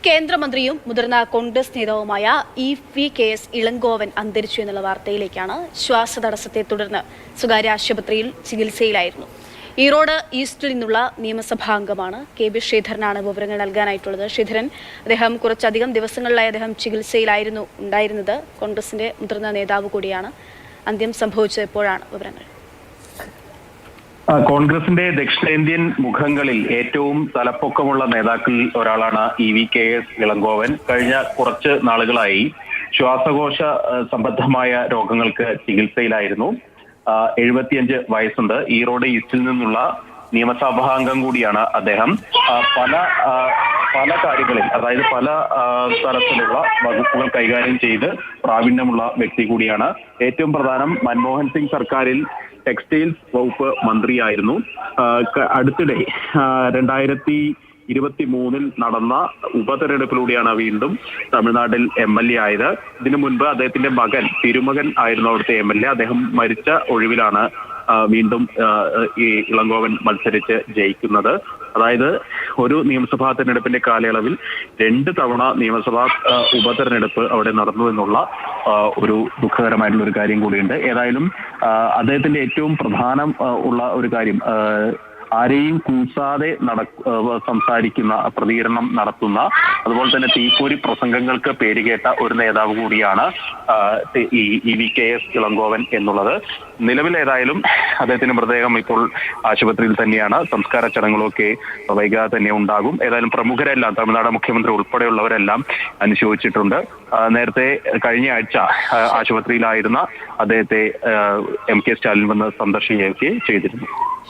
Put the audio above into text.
കേന്ദ്രമന്ത്രിയും മുതിർന്ന കോൺഗ്രസ് നേതാവുമായ EVKS ഇളങ്കോവൻ അന്തരിച്ചു എന്നുള്ള വാർത്തയിലേക്കാണ്. ശ്വാസതടസ്സത്തെ തുടർന്ന് സ്വകാര്യ ആശുപത്രിയിൽ ചികിത്സയിലായിരുന്നു. ഈറോഡ് ഈസ്റ്റിൽ നിന്നുള്ള നിയമസഭാംഗമാണ് KB ശ്രീധരനാണ് വിവരങ്ങൾ നൽകാനായിട്ടുള്ളത്. ശ്രീധരൻ, അദ്ദേഹം കുറച്ചധികം ദിവസങ്ങളിലായി ചികിത്സയിലായിരുന്നു ഉണ്ടായിരുന്നത്. കോൺഗ്രസിന്റെ മുതിർന്ന നേതാവ് കൂടിയാണ്. അന്ത്യം സംഭവിച്ചത് എപ്പോഴാണ്? വിവരങ്ങൾ. കോൺഗ്രസിന്റെ ദക്ഷിണേന്ത്യൻ മുഖങ്ങളിൽ ഏറ്റവും തലപ്പൊക്കമുള്ള നേതാക്കളിൽ ഒരാളാണ് EVKS ഇളങ്കോവൻ. കഴിഞ്ഞ കുറച്ച് നാളുകളായി ശ്വാസകോശ സംബന്ധമായ രോഗങ്ങൾക്ക് ചികിത്സയിലായിരുന്നു. 75 വയസ്സുണ്ട്. ഈറോഡ് ഈസ്റ്റിൽ നിന്നുള്ള നിയമസഭാംഗം കൂടിയാണ് അദ്ദേഹം. പല കാര്യങ്ങളിൽ, അതായത് പല തരത്തിലുള്ള വകുപ്പുകൾ കൈകാര്യം ചെയ്ത് പ്രാവീണ്യമുള്ള വ്യക്തി കൂടിയാണ്. ഏറ്റവും പ്രധാനം, മൻമോഹൻ സിംഗ് സർക്കാരിൽ ടെക്സ്റ്റൈൽസ് വകുപ്പ് മന്ത്രിയായിരുന്നു. അടുത്തിടെ 2023 നടന്ന ഉപതെരഞ്ഞെടുപ്പിലൂടെയാണ് വീണ്ടും തമിഴ്നാട്ടിൽ MLA ആയത്. ഇതിനു മുൻപ് അദ്ദേഹത്തിന്റെ മകൻ, തിരുമകൻ ആയിരുന്നു അവിടുത്തെ MLA. അദ്ദേഹം മരിച്ച ഒഴിവിലാണ് വീണ്ടും ഈ ഇളങ്കോവൻ മത്സരിച്ച് ജയിക്കുന്നത്. അതായത് ഒരു നിയമസഭാ തെരഞ്ഞെടുപ്പിന്റെ കാലയളവിൽ 2 തവണ നിയമസഭാ ഉപതെരഞ്ഞെടുപ്പ് അവിടെ നടന്നു എന്നുള്ള ഒരു ദുഃഖകരമായിട്ടുള്ള ഒരു കാര്യം കൂടിയുണ്ട്. ഏതായാലും അദ്ദേഹത്തിന്റെ ഏറ്റവും പ്രധാനം ഉള്ള ഒരു കാര്യം, ആരെയും കൂസാതെ സംസാരിക്കുന്ന, പ്രതികരണം നടത്തുന്ന, അതുപോലെ തന്നെ തീപ്പൊരി പ്രസംഗങ്ങൾക്ക് പേരുകേട്ട ഒരു നേതാവ് കൂടിയാണ് ഈ EVKS ഇളങ്കോവൻ എന്നുള്ളത്. നിലവിൽ ഏതായാലും അദ്ദേഹത്തിന്റെ മൃതദേഹം ഇപ്പോൾ ആശുപത്രിയിൽ തന്നെയാണ്. സംസ്കാര ചടങ്ങുകളൊക്കെ വൈകാതെ തന്നെ ഉണ്ടാകും. ഏതായാലും പ്രമുഖരെല്ലാം, തമിഴ്നാട് മുഖ്യമന്ത്രി ഉൾപ്പെടെയുള്ളവരെല്ലാം അനുശോചിച്ചിട്ടുണ്ട്. നേരത്തെ കഴിഞ്ഞ ആഴ്ച ആശുപത്രിയിലായിരുന്ന അദ്ദേഹത്തെ MK സ്റ്റാലിൻ വന്ന് സന്ദർശിക്കുകയൊക്കെ ചെയ്തിരുന്നു.